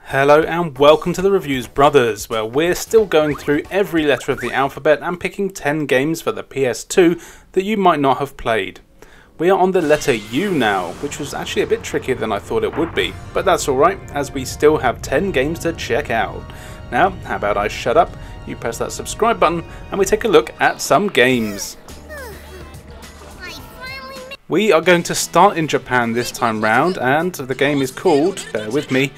Hello and welcome to the Reviews Brothers, where we're still going through every letter of the alphabet and picking 10 games for the PS2 that you might not have played. We are on the letter U now, which was actually a bit trickier than I thought it would be, but that's alright, as we still have 10 games to check out. Now, how about I shut up, you press that subscribe button, and we take a look at some games. We are going to start in Japan this time round, and the game is called, bear with me,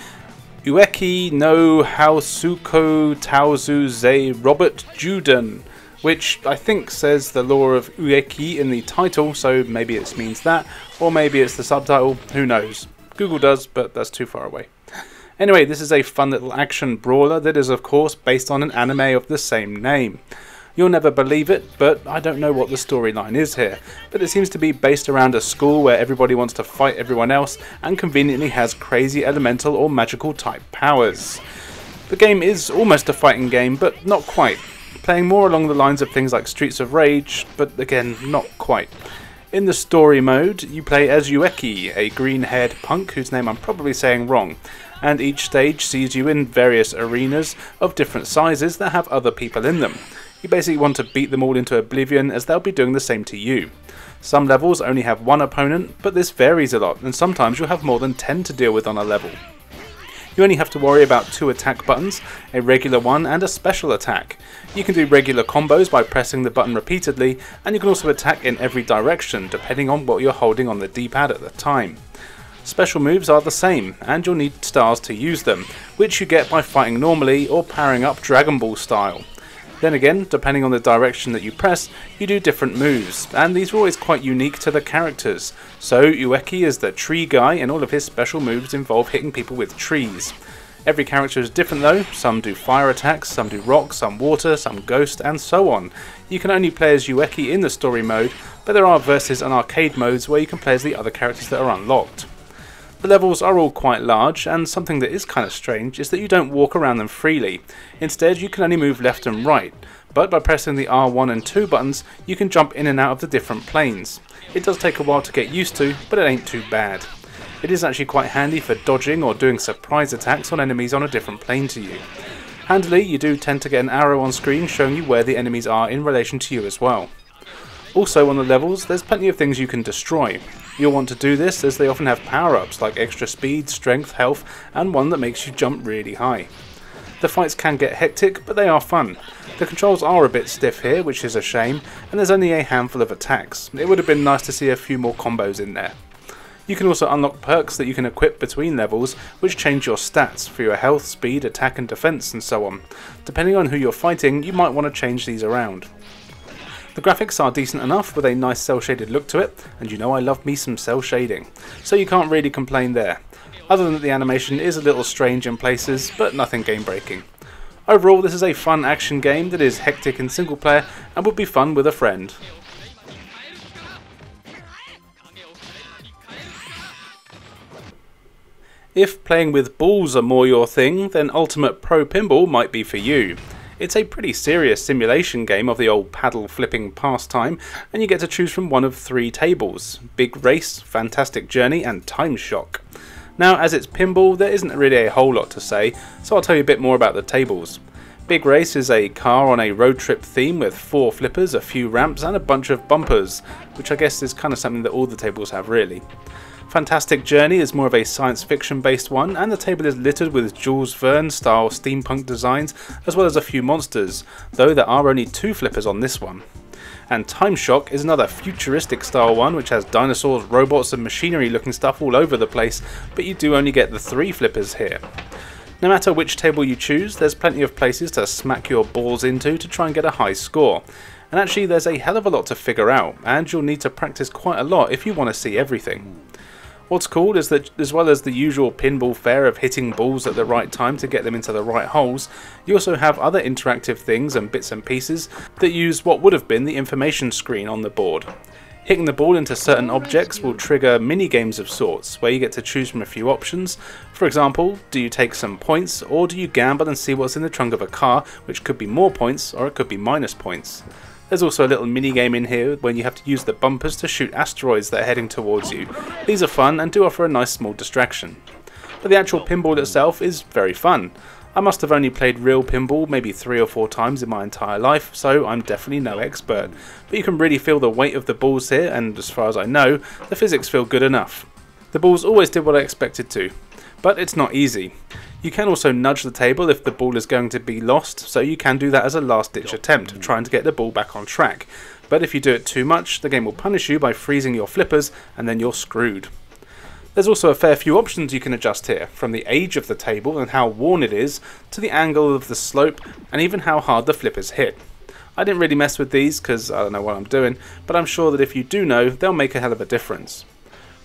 Ueki no Housoku Taosu Ze Robert Juudan, which I think says the law of Ueki in the title, so maybe it means that, or maybe it's the subtitle, who knows. Google does, but that's too far away. Anyway, this is a fun little action brawler that is of course based on an anime of the same name. You'll never believe it, but I don't know what the storyline is here, but it seems to be based around a school where everybody wants to fight everyone else and conveniently has crazy elemental or magical type powers. The game is almost a fighting game, but not quite, playing more along the lines of things like Streets of Rage, but again, not quite. In the story mode, you play as Ueki, a green-haired punk whose name I'm probably saying wrong, and each stage sees you in various arenas of different sizes that have other people in them. You basically want to beat them all into oblivion, as they'll be doing the same to you. Some levels only have one opponent, but this varies a lot, and sometimes you'll have more than 10 to deal with on a level. You only have to worry about 2 attack buttons, a regular one and a special attack. You can do regular combos by pressing the button repeatedly, and you can also attack in every direction, depending on what you're holding on the D-pad at the time. Special moves are the same, and you'll need stars to use them, which you get by fighting normally or powering up Dragon Ball style. Then again, depending on the direction that you press, you do different moves, and these are always quite unique to the characters. So Ueki is the tree guy, and all of his special moves involve hitting people with trees. Every character is different though, some do fire attacks, some do rock, some water, some ghost, and so on. You can only play as Ueki in the story mode, but there are versus and arcade modes where you can play as the other characters that are unlocked. The levels are all quite large, and something that is kind of strange is that you don't walk around them freely. Instead, you can only move left and right, but by pressing the R1 and 2 buttons, you can jump in and out of the different planes. It does take a while to get used to, but it ain't too bad. It is actually quite handy for dodging or doing surprise attacks on enemies on a different plane to you. Handily, you do tend to get an arrow on screen showing you where the enemies are in relation to you as well. Also on the levels, there's plenty of things you can destroy. You'll want to do this as they often have power-ups like extra speed, strength, health, and one that makes you jump really high. The fights can get hectic, but they are fun. The controls are a bit stiff here, which is a shame, and there's only a handful of attacks. It would have been nice to see a few more combos in there. You can also unlock perks that you can equip between levels, which change your stats for your health, speed, attack and defense and so on. Depending on who you're fighting, you might want to change these around. The graphics are decent enough with a nice cel shaded look to it, and you know I love me some cel shading, so you can't really complain there. Other than that the animation is a little strange in places, but nothing game breaking. Overall, this is a fun action game that is hectic in single player and would be fun with a friend. If playing with balls are more your thing, then Ultimate Pro Pinball might be for you. It's a pretty serious simulation game of the old paddle flipping pastime, and you get to choose from one of 3 tables: Big Race, Fantastic Journey and Time Shock. Now, as it's pinball, there isn't really a whole lot to say, so I'll tell you a bit more about the tables. Big Race is a car on a road trip theme with 4 flippers, a few ramps and a bunch of bumpers, which I guess is kind of something that all the tables have really. Fantastic Journey is more of a science fiction based one, and the table is littered with Jules Verne style steampunk designs as well as a few monsters, though there are only 2 flippers on this one. And Time Shock is another futuristic style one which has dinosaurs, robots and machinery looking stuff all over the place, but you do only get the 3 flippers here. No matter which table you choose, there's plenty of places to smack your balls into to try and get a high score. And actually there's a hell of a lot to figure out, and you'll need to practice quite a lot if you want to see everything. What's cool is that as well as the usual pinball fare of hitting balls at the right time to get them into the right holes, you also have other interactive things and bits and pieces that use what would have been the information screen on the board. Hitting the ball into certain objects will trigger mini-games of sorts, where you get to choose from a few options. For example, do you take some points, or do you gamble and see what's in the trunk of a car, which could be more points, or it could be minus points. There's also a little mini game in here when you have to use the bumpers to shoot asteroids that are heading towards you. These are fun and do offer a nice small distraction. But the actual pinball itself is very fun. I must have only played real pinball maybe 3 or 4 times in my entire life, so I'm definitely no expert. But you can really feel the weight of the balls here, and as far as I know, the physics feel good enough. The balls always did what I expected to, but it's not easy. You can also nudge the table if the ball is going to be lost, so you can do that as a last ditch attempt of trying to get the ball back on track. But if you do it too much, the game will punish you by freezing your flippers, and then you're screwed. There's also a fair few options you can adjust here, from the age of the table and how worn it is, to the angle of the slope, and even how hard the flippers hit. I didn't really mess with these because I don't know what I'm doing, but I'm sure that if you do know, they'll make a hell of a difference.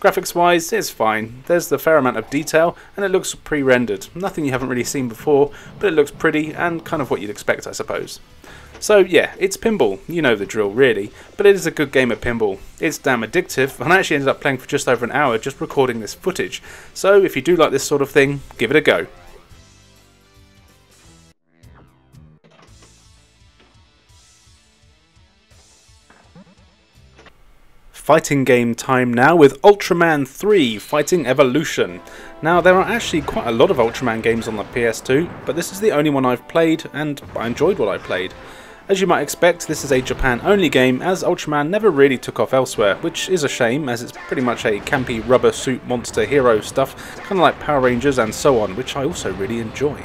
Graphics wise, it's fine. There's a fair amount of detail and it looks pre-rendered. Nothing you haven't really seen before, but it looks pretty and kind of what you'd expect, I suppose. So yeah, it's pinball, you know the drill really, but it is a good game of pinball. It's damn addictive, and I actually ended up playing for just over an hour just recording this footage. So if you do like this sort of thing, give it a go. Fighting game time now with Ultraman 3 Fighting Evolution. Now there are actually quite a lot of Ultraman games on the PS2, but this is the only one I've played and I enjoyed what I played. As you might expect, this is a Japan only game as Ultraman never really took off elsewhere, which is a shame as it's pretty much a campy rubber suit monster hero stuff, kind of like Power Rangers and so on, which I also really enjoy.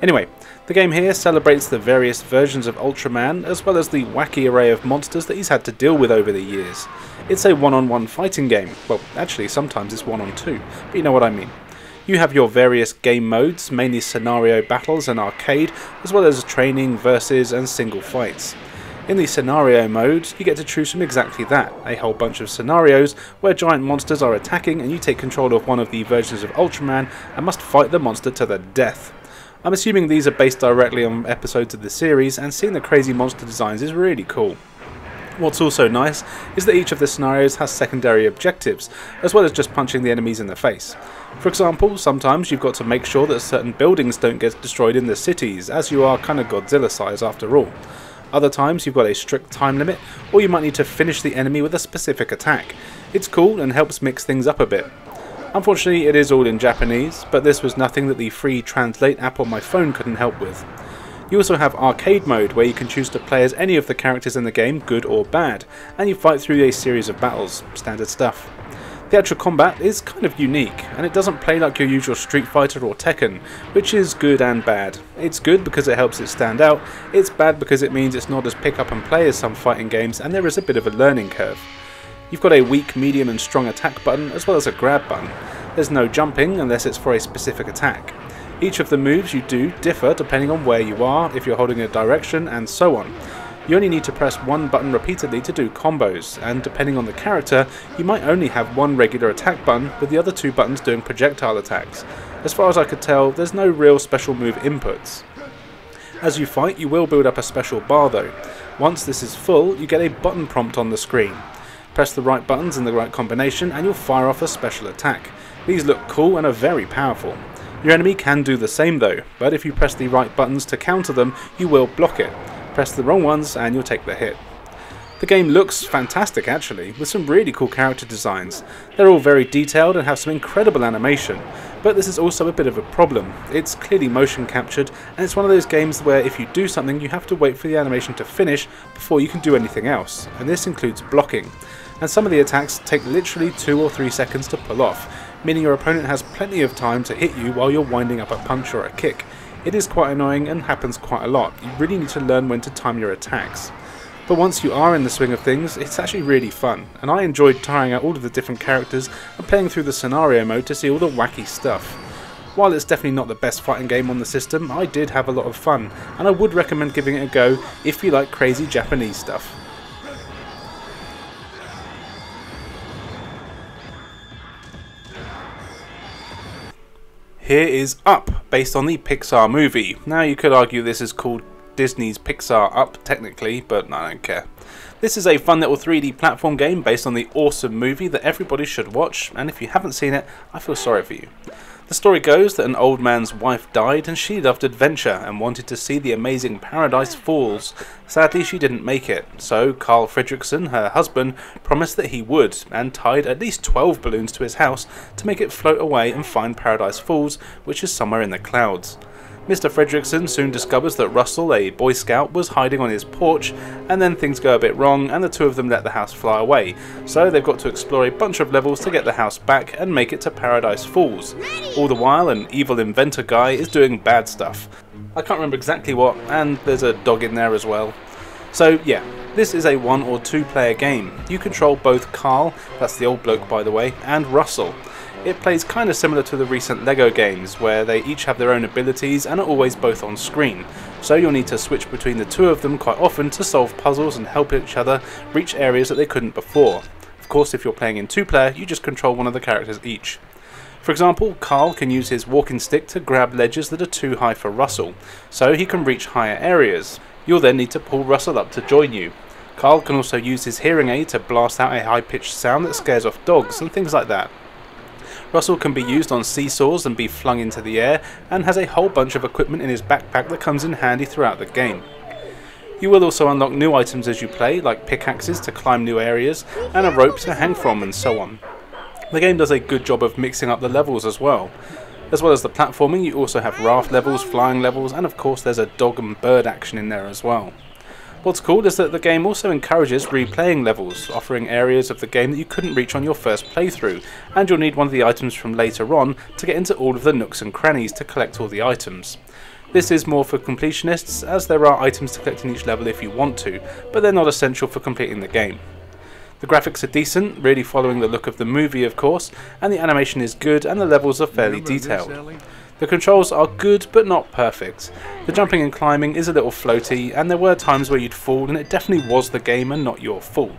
Anyway, the game here celebrates the various versions of Ultraman as well as the wacky array of monsters that he's had to deal with over the years. It's a one-on-one fighting game. Well, actually sometimes it's one-on-two, but you know what I mean. You have your various game modes, mainly scenario battles and arcade, as well as training, versus and single fights. In the scenario mode, you get to choose from exactly that, a whole bunch of scenarios where giant monsters are attacking and you take control of one of the versions of Ultraman and must fight the monster to the death. I'm assuming these are based directly on episodes of the series, and seeing the crazy monster designs is really cool. What's also nice is that each of the scenarios has secondary objectives, as well as just punching the enemies in the face. For example, sometimes you've got to make sure that certain buildings don't get destroyed in the cities, as you are kind of Godzilla size after all. Other times you've got a strict time limit, or you might need to finish the enemy with a specific attack. It's cool and helps mix things up a bit. Unfortunately, it is all in Japanese, but this was nothing that the free Translate app on my phone couldn't help with. You also have arcade mode, where you can choose to play as any of the characters in the game, good or bad, and you fight through a series of battles, standard stuff. The actual combat is kind of unique, and it doesn't play like your usual Street Fighter or Tekken, which is good and bad. It's good because it helps it stand out, it's bad because it means it's not as pick up and play as some fighting games, and there is a bit of a learning curve. You've got a weak, medium and strong attack button as well as a grab button. There's no jumping unless it's for a specific attack. Each of the moves you do differ depending on where you are, if you're holding a direction and so on. You only need to press one button repeatedly to do combos, and depending on the character you might only have one regular attack button with the other 2 buttons doing projectile attacks. As far as I could tell, there's no real special move inputs. As you fight you will build up a special bar though. Once this is full you get a button prompt on the screen. Press the right buttons in the right combination and you'll fire off a special attack. These look cool and are very powerful. Your enemy can do the same though, but if you press the right buttons to counter them, you will block it. Press the wrong ones and you'll take the hit. The game looks fantastic actually, with some really cool character designs. They're all very detailed and have some incredible animation, but this is also a bit of a problem. It's clearly motion captured, and it's one of those games where if you do something you have to wait for the animation to finish before you can do anything else, and this includes blocking. And some of the attacks take literally 2 or 3 seconds to pull off, meaning your opponent has plenty of time to hit you while you're winding up a punch or a kick. It is quite annoying and happens quite a lot. You really need to learn when to time your attacks. But once you are in the swing of things, it's actually really fun, and I enjoyed trying out all of the different characters and playing through the scenario mode to see all the wacky stuff. While it's definitely not the best fighting game on the system, I did have a lot of fun, and I would recommend giving it a go if you like crazy Japanese stuff. Here is Up, based on the Pixar movie. Now you could argue this is called Disney's Pixar Up technically, but I don't care. This is a fun little 3D platform game based on the awesome movie that everybody should watch, and if you haven't seen it, I feel sorry for you. The story goes that an old man's wife died and she loved adventure and wanted to see the amazing Paradise Falls. Sadly, she didn't make it, so Carl Fredrickson, her husband, promised that he would and tied at least 12 balloons to his house to make it float away and find Paradise Falls, which is somewhere in the clouds. Mr. Fredrickson soon discovers that Russell, a Boy Scout, was hiding on his porch, and then things go a bit wrong and the two of them let the house fly away, so they've got to explore a bunch of levels to get the house back and make it to Paradise Falls. All the while, an evil inventor guy is doing bad stuff. I can't remember exactly what, and there's a dog in there as well. So yeah, this is a 1 or 2 player game. You control both Carl, that's the old bloke by the way, and Russell. It plays kind of similar to the recent LEGO games, where they each have their own abilities and are always both on screen, so you'll need to switch between the two of them quite often to solve puzzles and help each other reach areas that they couldn't before. Of course, if you're playing in 2 player, you just control one of the characters each. For example, Carl can use his walking stick to grab ledges that are too high for Russell, so he can reach higher areas. You'll then need to pull Russell up to join you. Carl can also use his hearing aid to blast out a high-pitched sound that scares off dogs and things like that. Russell can be used on seesaws and be flung into the air, and has a whole bunch of equipment in his backpack that comes in handy throughout the game. You will also unlock new items as you play, like pickaxes to climb new areas, and a rope to hang from, and so on. The game does a good job of mixing up the levels as well. As well as the platforming, you also have raft levels, flying levels, and of course there's a dog and bird action in there as well. What's cool is that the game also encourages replaying levels, offering areas of the game that you couldn't reach on your first playthrough, and you'll need one of the items from later on to get into all of the nooks and crannies to collect all the items. This is more for completionists, as there are items to collect in each level if you want to, but they're not essential for completing the game. The graphics are decent, really following the look of the movie of course, and the animation is good and the levels are fairly detailed. The controls are good but not perfect. The jumping and climbing is a little floaty, and there were times where you'd fall, and it definitely was the game and not your fault.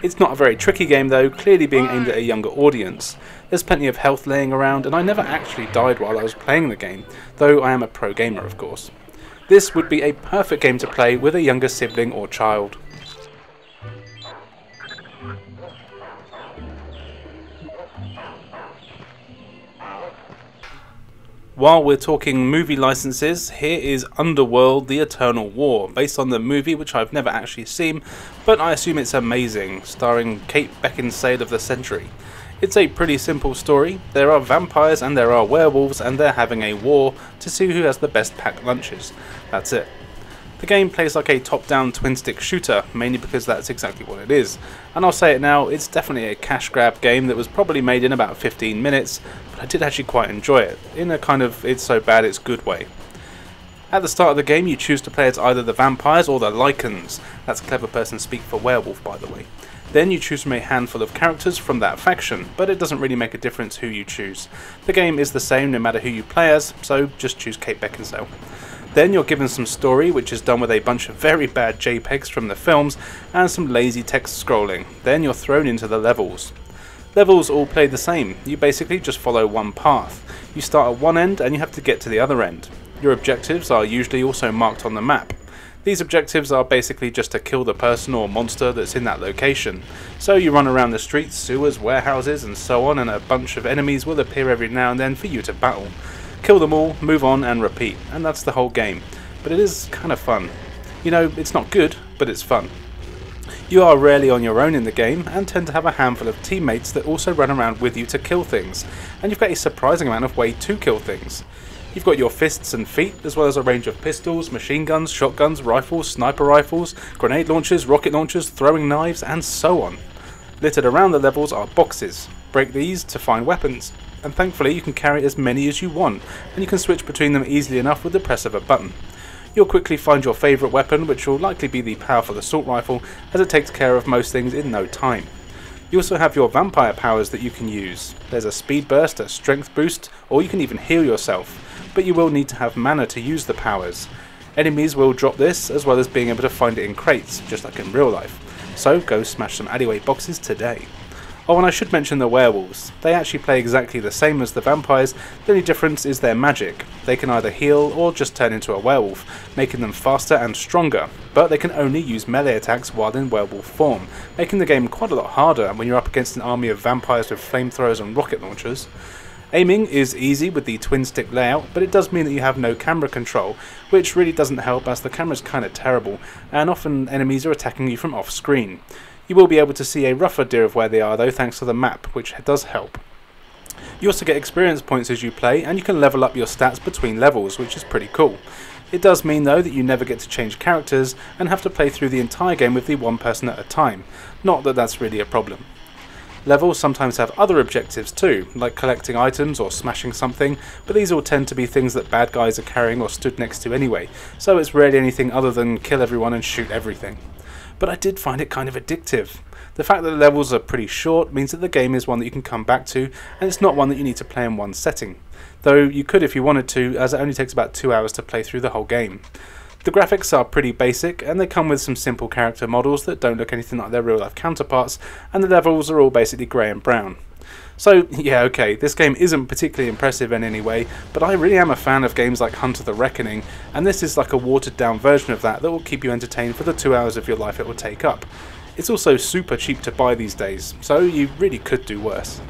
It's not a very tricky game though, clearly being aimed at a younger audience. There's plenty of health laying around, and I never actually died while I was playing the game, though I am a pro gamer of course. This would be a perfect game to play with a younger sibling or child. While we're talking movie licenses, here is Underworld The Eternal War, based on the movie which I've never actually seen, but I assume it's amazing, starring Kate Beckinsale of the century. It's a pretty simple story. There are vampires and there are werewolves, and they're having a war to see who has the best packed lunches. That's it. The game plays like a top-down twin-stick shooter, mainly because that's exactly what it is. And I'll say it now, it's definitely a cash grab game that was probably made in about 15 minutes, but I did actually quite enjoy it, in a kind of it's so bad it's good way. At the start of the game you choose to play as either the vampires or the Lycans. That's clever person speak for werewolf by the way. Then you choose from a handful of characters from that faction, but it doesn't really make a difference who you choose. The game is the same no matter who you play as, so just choose Kate Beckinsale. Then you're given some story, which is done with a bunch of very bad JPEGs from the films and some lazy text scrolling. Then you're thrown into the levels. Levels all play the same. You basically just follow one path. You start at one end and you have to get to the other end. Your objectives are usually also marked on the map. These objectives are basically just to kill the person or monster that's in that location. So you run around the streets, sewers, warehouses and so on, and a bunch of enemies will appear every now and then for you to battle. Kill them all, move on and repeat, and that's the whole game. But it is kind of fun. You know, it's not good, but it's fun. You are rarely on your own in the game, and tend to have a handful of teammates that also run around with you to kill things, and you've got a surprising amount of way to kill things. You've got your fists and feet, as well as a range of pistols, machine guns, shotguns, rifles, sniper rifles, grenade launchers, rocket launchers, throwing knives, and so on. Littered around the levels are boxes. Break these to find weapons, and thankfully you can carry as many as you want, and you can switch between them easily enough with the press of a button. You'll quickly find your favourite weapon, which will likely be the powerful assault rifle, as it takes care of most things in no time. You also have your vampire powers that you can use. There's a speed burst, a strength boost, or you can even heal yourself, but you will need to have mana to use the powers. Enemies will drop this, as well as being able to find it in crates, just like in real life. So go smash some alleyway boxes today. Oh, and I should mention the werewolves. They actually play exactly the same as the vampires, the only difference is their magic. They can either heal or just turn into a werewolf, making them faster and stronger, but they can only use melee attacks while in werewolf form, making the game quite a lot harder when you're up against an army of vampires with flamethrowers and rocket launchers. Aiming is easy with the twin stick layout, but it does mean that you have no camera control, which really doesn't help as the camera's kinda terrible, and often enemies are attacking you from off screen. You will be able to see a rough idea of where they are though thanks to the map, which does help. You also get experience points as you play, and you can level up your stats between levels, which is pretty cool. It does mean though that you never get to change characters and have to play through the entire game with the one person at a time. Not that that's really a problem. Levels sometimes have other objectives too, like collecting items or smashing something, but these all tend to be things that bad guys are carrying or stood next to anyway, so it's rarely anything other than kill everyone and shoot everything. But I did find it kind of addictive. The fact that the levels are pretty short means that the game is one that you can come back to, and it's not one that you need to play in one setting. Though you could if you wanted to, as it only takes about 2 hours to play through the whole game. The graphics are pretty basic, and they come with some simple character models that don't look anything like their real life counterparts, and the levels are all basically grey and brown. So yeah, okay, this game isn't particularly impressive in any way, but I really am a fan of games like Hunter the Reckoning, and this is like a watered down version of that will keep you entertained for the 2 hours of your life it will take up. It's also super cheap to buy these days, so you really could do worse.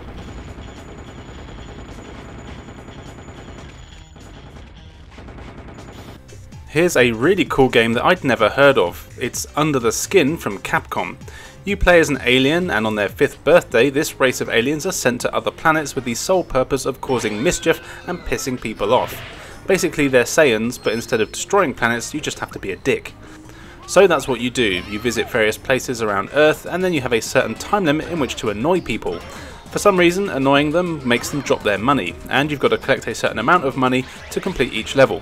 Here's a really cool game that I'd never heard of. It's Under the Skin from Capcom. You play as an alien, and on their 5th birthday this race of aliens are sent to other planets with the sole purpose of causing mischief and pissing people off. Basically they're Saiyans, but instead of destroying planets you just have to be a dick. So that's what you do. You visit various places around Earth, and then you have a certain time limit in which to annoy people. For some reason, annoying them makes them drop their money, and you've got to collect a certain amount of money to complete each level.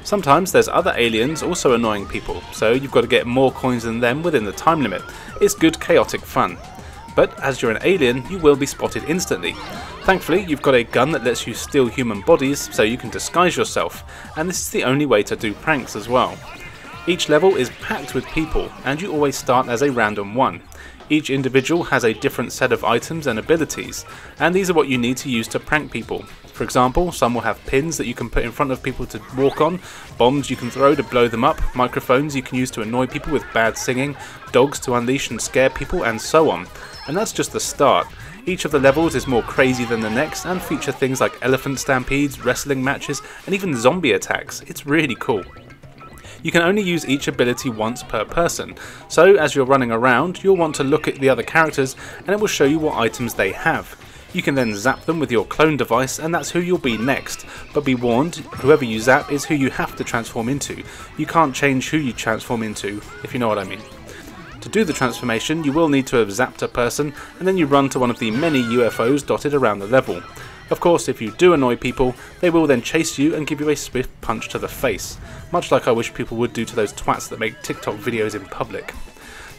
Sometimes there's other aliens also annoying people, so you've got to get more coins than them within the time limit. It's good chaotic fun. But as you're an alien, you will be spotted instantly. Thankfully, you've got a gun that lets you steal human bodies, so you can disguise yourself, and this is the only way to do pranks as well. Each level is packed with people, and you always start as a random one. Each individual has a different set of items and abilities, and these are what you need to use to prank people. For example, some will have pins that you can put in front of people to walk on, bombs you can throw to blow them up, microphones you can use to annoy people with bad singing, dogs to unleash and scare people, and so on. And that's just the start. Each of the levels is more crazy than the next and feature things like elephant stampedes, wrestling matches, and even zombie attacks. It's really cool. You can only use each ability once per person, so as you're running around you'll want to look at the other characters and it will show you what items they have. You can then zap them with your clone device and that's who you'll be next, but be warned, whoever you zap is who you have to transform into. You can't change who you transform into, if you know what I mean. To do the transformation you will need to have zapped a person, and then you run to one of the many UFOs dotted around the level. Of course, if you do annoy people, they will then chase you and give you a swift punch to the face, much like I wish people would do to those twats that make TikTok videos in public.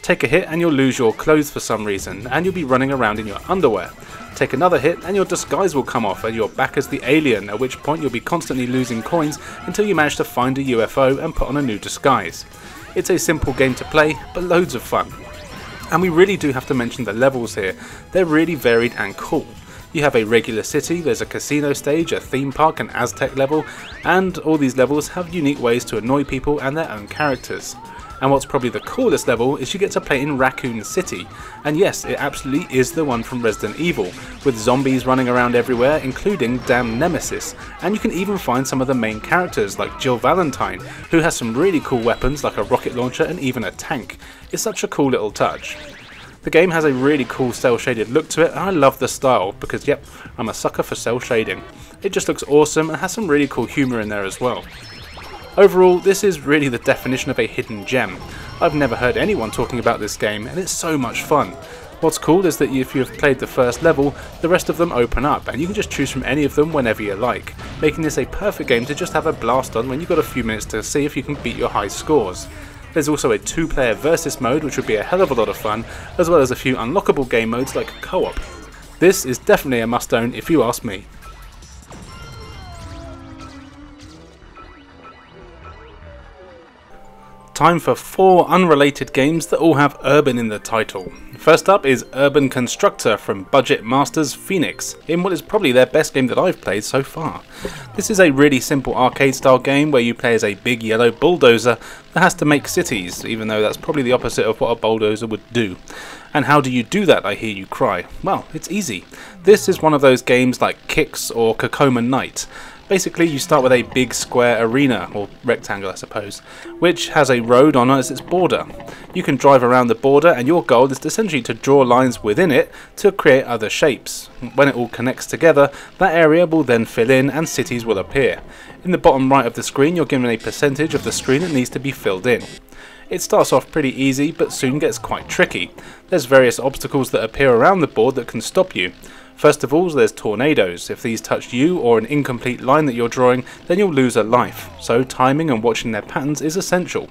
Take a hit and you'll lose your clothes for some reason, and you'll be running around in your underwear. Take another hit and your disguise will come off and you're back as the alien, at which point you'll be constantly losing coins until you manage to find a UFO and put on a new disguise. It's a simple game to play, but loads of fun. And we really do have to mention the levels here. They're really varied and cool. You have a regular city, there's a casino stage, a theme park, an Aztec level, and all these levels have unique ways to annoy people and their own characters. And what's probably the coolest level is you get to play in Raccoon City, and yes, it absolutely is the one from Resident Evil, with zombies running around everywhere, including damn Nemesis, and you can even find some of the main characters like Jill Valentine, who has some really cool weapons like a rocket launcher and even a tank. It's such a cool little touch. The game has a really cool cel shaded look to it, and I love the style because yep, I'm a sucker for cel shading. It just looks awesome and has some really cool humour in there as well. Overall, this is really the definition of a hidden gem. I've never heard anyone talking about this game and it's so much fun. What's cool is that if you have played the first level, the rest of them open up and you can just choose from any of them whenever you like, making this a perfect game to just have a blast on when you've got a few minutes to see if you can beat your high scores. There's also a 2-player versus mode which would be a hell of a lot of fun, as well as a few unlockable game modes like co-op. This is definitely a must-own if you ask me. Time for 4 unrelated games that all have urban in the title. First up is Urban Constructor from Budget Masters Phoenix, in what is probably their best game that I've played so far. This is a really simple arcade style game where you play as a big yellow bulldozer that has to make cities, even though that's probably the opposite of what a bulldozer would do. And how do you do that, I hear you cry? Well, it's easy. This is one of those games like Kicks or Kokoma Knight. Basically, you start with a big square arena, or rectangle I suppose, which has a road on as its border. You can drive around the border and your goal is essentially to draw lines within it to create other shapes. When it all connects together, that area will then fill in and cities will appear. In the bottom right of the screen, you're given a percentage of the screen that needs to be filled in. It starts off pretty easy but soon gets quite tricky. There's various obstacles that appear around the board that can stop you. First of all, there's tornadoes. If these touch you or an incomplete line that you're drawing, then you'll lose a life, so timing and watching their patterns is essential.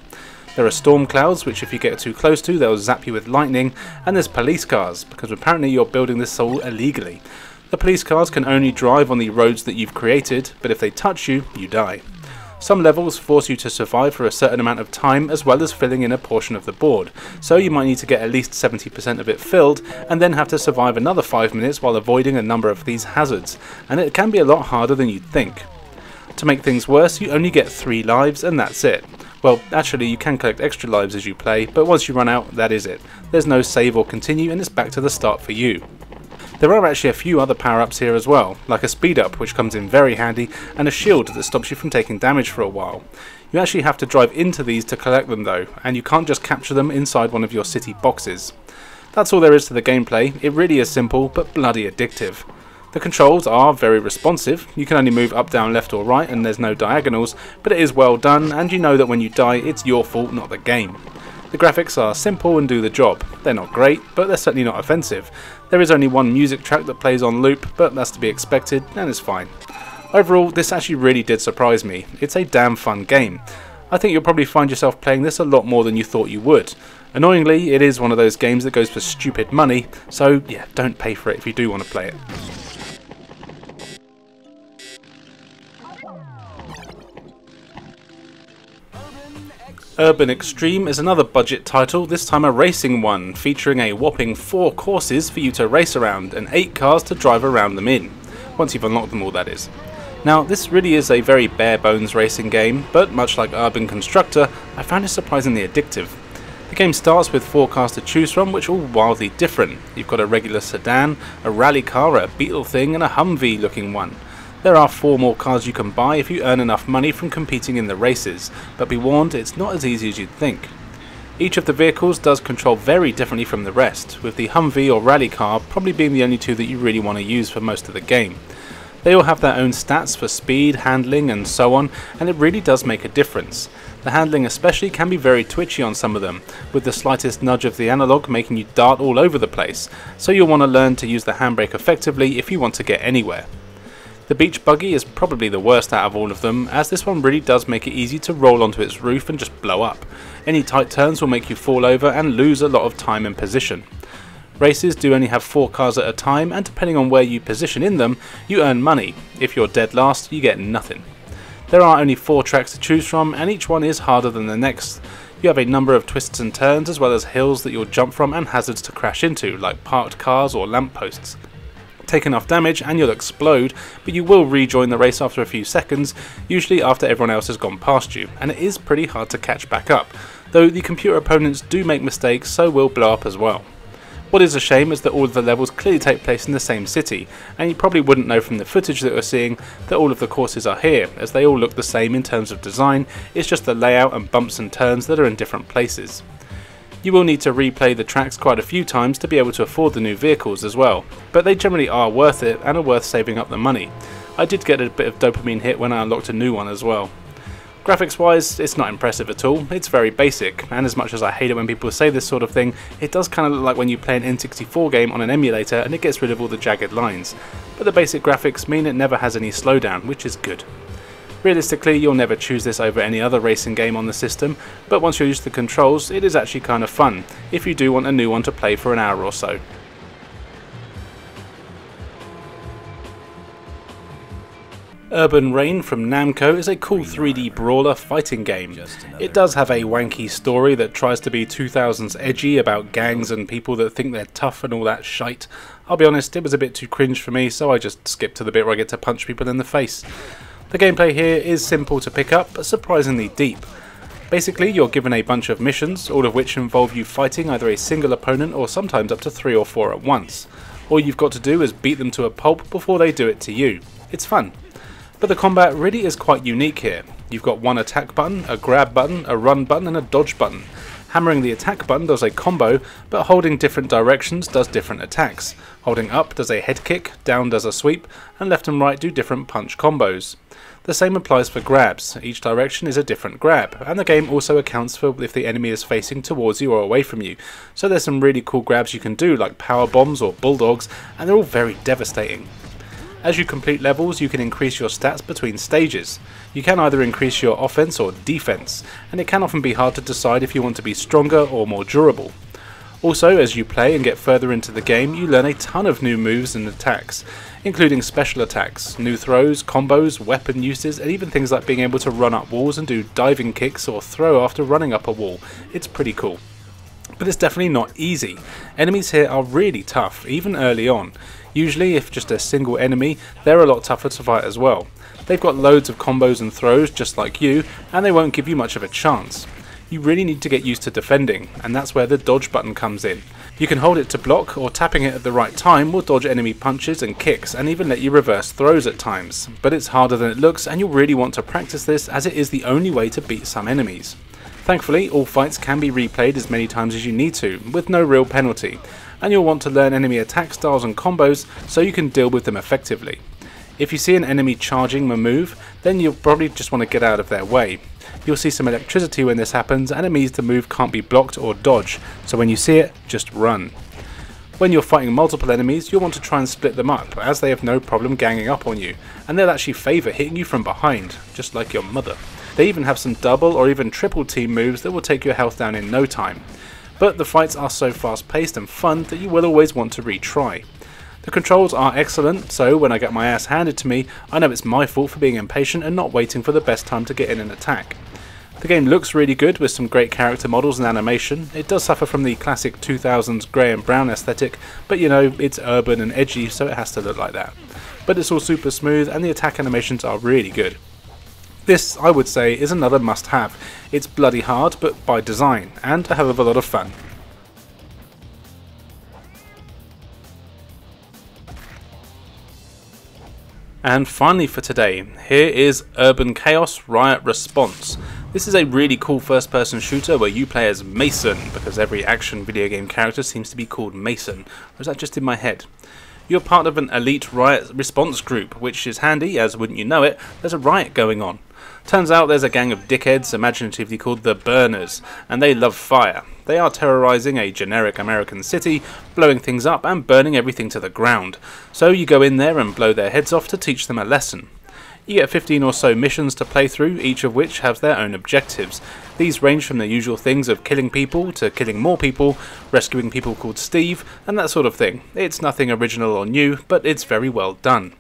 There are storm clouds, which if you get too close to, they'll zap you with lightning, and there's police cars, because apparently you're building this all illegally. The police cars can only drive on the roads that you've created, but if they touch you, you die. Some levels force you to survive for a certain amount of time as well as filling in a portion of the board, so you might need to get at least 70% of it filled and then have to survive another 5 minutes while avoiding a number of these hazards, and it can be a lot harder than you'd think. To make things worse, you only get 3 lives and that's it. Well, actually you can collect extra lives as you play, but once you run out, that is it. There's no save or continue and it's back to the start for you. There are actually a few other power-ups here as well, like a speed up which comes in very handy and a shield that stops you from taking damage for a while. You actually have to drive into these to collect them though, and you can't just capture them inside one of your city boxes. That's all there is to the gameplay. It really is simple but bloody addictive. The controls are very responsive. You can only move up, down, left or right and there's no diagonals, but it is well done and you know that when you die it's your fault, not the game. The graphics are simple and do the job. They're not great, but they're certainly not offensive. There is only one music track that plays on loop, but that's to be expected and is fine. Overall, this actually really did surprise me. It's a damn fun game. I think you'll probably find yourself playing this a lot more than you thought you would. Annoyingly, it is one of those games that goes for stupid money, so yeah, don't pay for it if you do want to play it. Urban Extreme is another budget title, this time a racing one, featuring a whopping 4 courses for you to race around and 8 cars to drive around them in, once you've unlocked them all that is. Now this really is a very bare bones racing game, but much like Urban Constructor, I found it surprisingly addictive. The game starts with 4 cars to choose from, which are all wildly different. You've got a regular sedan, a rally car, a Beetle thing and a Humvee looking one. There are 4 more cars you can buy if you earn enough money from competing in the races, but be warned, it's not as easy as you'd think. Each of the vehicles does control very differently from the rest, with the Humvee or rally car probably being the only 2 that you really want to use for most of the game. They all have their own stats for speed, handling and so on, and it really does make a difference. The handling especially can be very twitchy on some of them, with the slightest nudge of the analog making you dart all over the place, so you'll want to learn to use the handbrake effectively if you want to get anywhere. The beach buggy is probably the worst out of all of them, as this one really does make it easy to roll onto its roof and just blow up. Any tight turns will make you fall over and lose a lot of time and position. Races do only have 4 cars at a time, and depending on where you position in them, you earn money. If you're dead last, you get nothing. There are only 4 tracks to choose from, and each one is harder than the next. You have a number of twists and turns, as well as hills that you'll jump from and hazards to crash into, like parked cars or lampposts. Take enough damage and you'll explode, but you will rejoin the race after a few seconds, usually after everyone else has gone past you, and it is pretty hard to catch back up, though the computer opponents do make mistakes, so will blow up as well. What is a shame is that all of the levels clearly take place in the same city, and you probably wouldn't know from the footage that we're seeing that all of the courses are here, as they all look the same in terms of design. It's just the layout and bumps and turns that are in different places. You will need to replay the tracks quite a few times to be able to afford the new vehicles as well, but they generally are worth it and are worth saving up the money. I did get a bit of dopamine hit when I unlocked a new one as well. Graphics wise, it's not impressive at all. It's very basic, and as much as I hate it when people say this sort of thing, it does kind of look like when you play an N64 game on an emulator and it gets rid of all the jagged lines. But the basic graphics mean it never has any slowdown, which is good. Realistically, you'll never choose this over any other racing game on the system, but once you're used to the controls, it is actually kind of fun, if you do want a new one to play for an hour or so. Urban Reign from Namco is a cool 3D brawler fighting game. It does have a wanky story that tries to be 2000s edgy about gangs and people that think they're tough and all that shite. I'll be honest, it was a bit too cringe for me, so I just skipped to the bit where I get to punch people in the face. The gameplay here is simple to pick up, but surprisingly deep. Basically, you're given a bunch of missions, all of which involve you fighting either a single opponent or sometimes up to 3 or 4 at once. All you've got to do is beat them to a pulp before they do it to you. It's fun. But the combat really is quite unique here. You've got one attack button, a grab button, a run button and a dodge button. Hammering the attack button does a combo, but holding different directions does different attacks. Holding up does a head kick, down does a sweep, and left and right do different punch combos. The same applies for grabs. Each direction is a different grab, and the game also accounts for if the enemy is facing towards you or away from you. So there's some really cool grabs you can do, like power bombs or bulldogs, and they're all very devastating. As you complete levels, you can increase your stats between stages. You can either increase your offense or defense, and it can often be hard to decide if you want to be stronger or more durable. Also, as you play and get further into the game, you learn a ton of new moves and attacks, including special attacks, new throws, combos, weapon uses, and even things like being able to run up walls and do diving kicks or throw after running up a wall. It's pretty cool. But it's definitely not easy. Enemies here are really tough, even early on. Usually, if just a single enemy, they're a lot tougher to fight as well. They've got loads of combos and throws just like you, and they won't give you much of a chance. You really need to get used to defending, and that's where the dodge button comes in. You can hold it to block, or tapping it at the right time will dodge enemy punches and kicks, and even let you reverse throws at times. But it's harder than it looks, and you'll really want to practice this, as it is the only way to beat some enemies. Thankfully, all fights can be replayed as many times as you need to, with no real penalty, and you'll want to learn enemy attack styles and combos so you can deal with them effectively. If you see an enemy charging a move, then you'll probably just want to get out of their way. You'll see some electricity when this happens, and it means the move can't be blocked or dodged, so when you see it, just run. When you're fighting multiple enemies, you'll want to try and split them up, as they have no problem ganging up on you, and they'll actually favour hitting you from behind, just like your mother. They even have some double or even triple team moves that will take your health down in no time. But the fights are so fast paced and fun that you will always want to retry. The controls are excellent, so when I get my ass handed to me, I know it's my fault for being impatient and not waiting for the best time to get in an attack. The game looks really good with some great character models and animation. It does suffer from the classic 2000s grey and brown aesthetic, but you know, it's urban and edgy, so it has to look like that. But it's all super smooth and the attack animations are really good. This, I would say, is another must-have. It's bloody hard, but by design, and a hell of a lot of fun. And finally for today, here is Urban Chaos Riot Response. This is a really cool first-person shooter where you play as Mason, because every action video game character seems to be called Mason. Or is that just in my head? You're part of an elite riot response group, which is handy, as wouldn't you know it, there's a riot going on. Turns out there's a gang of dickheads, imaginatively called the Burners, and they love fire. They are terrorising a generic American city, blowing things up and burning everything to the ground. So you go in there and blow their heads off to teach them a lesson. You get 15 or so missions to play through, each of which has their own objectives. These range from the usual things of killing people to killing more people, rescuing people called Steve, and that sort of thing. It's nothing original or new, but it's very well done.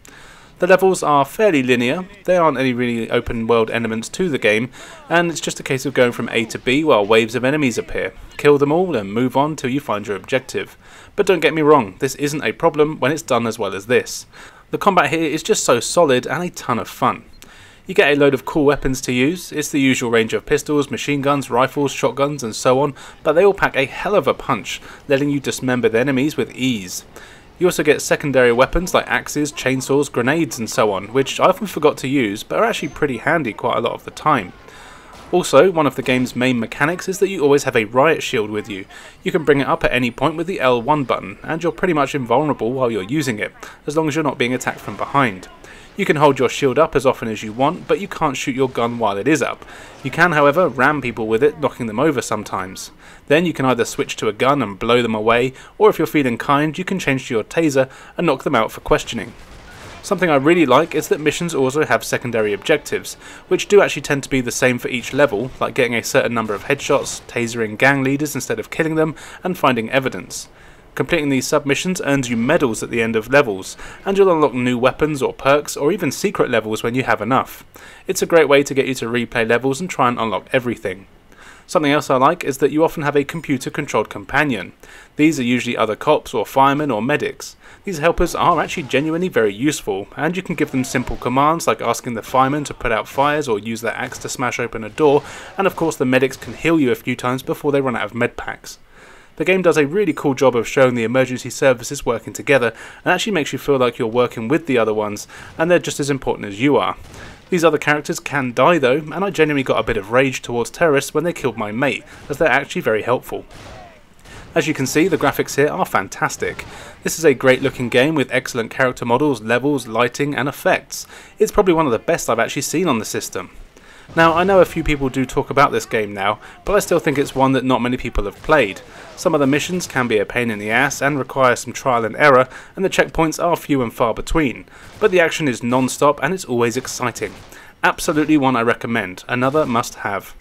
The levels are fairly linear, there aren't any really open world elements to the game, and it's just a case of going from A to B while waves of enemies appear. Kill them all and move on till you find your objective. But don't get me wrong, this isn't a problem when it's done as well as this. The combat here is just so solid and a ton of fun. You get a load of cool weapons to use. It's the usual range of pistols, machine guns, rifles, shotguns and so on, but they all pack a hell of a punch, letting you dismember the enemies with ease. You also get secondary weapons like axes, chainsaws, grenades and so on, which I often forgot to use, but are actually pretty handy quite a lot of the time. Also, one of the game's main mechanics is that you always have a riot shield with you. You can bring it up at any point with the L1 button, and you're pretty much invulnerable while you're using it, as long as you're not being attacked from behind. You can hold your shield up as often as you want, but you can't shoot your gun while it is up. You can, however, ram people with it, knocking them over sometimes. Then you can either switch to a gun and blow them away, or if you're feeling kind, you can change to your taser and knock them out for questioning. Something I really like is that missions also have secondary objectives, which do actually tend to be the same for each level, like getting a certain number of headshots, tasering gang leaders instead of killing them, and finding evidence. Completing these submissions earns you medals at the end of levels, and you'll unlock new weapons or perks or even secret levels when you have enough. It's a great way to get you to replay levels and try and unlock everything. Something else I like is that you often have a computer-controlled companion. These are usually other cops or firemen or medics. These helpers are actually genuinely very useful, and you can give them simple commands like asking the firemen to put out fires or use their axe to smash open a door, and of course the medics can heal you a few times before they run out of med packs. The game does a really cool job of showing the emergency services working together, and actually makes you feel like you're working with the other ones, and they're just as important as you are. These other characters can die though, and I genuinely got a bit of rage towards terrorists when they killed my mate, as they're actually very helpful. As you can see, the graphics here are fantastic. This is a great looking game with excellent character models, levels, lighting and effects. It's probably one of the best I've actually seen on the system. Now, I know a few people do talk about this game now, but I still think it's one that not many people have played. Some of the missions can be a pain in the ass and require some trial and error, and the checkpoints are few and far between, but the action is non-stop and it's always exciting. Absolutely one I recommend, another must-have.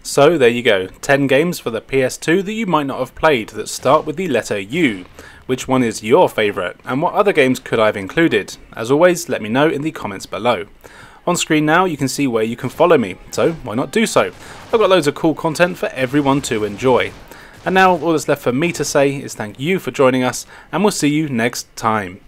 So there you go, 10 games for the PS2 that you might not have played that start with the letter U. Which one is your favourite, and what other games could I have included? As always, let me know in the comments below. On screen now you can see where you can follow me, so why not do so? I've got loads of cool content for everyone to enjoy. And now all that's left for me to say is thank you for joining us, and we'll see you next time.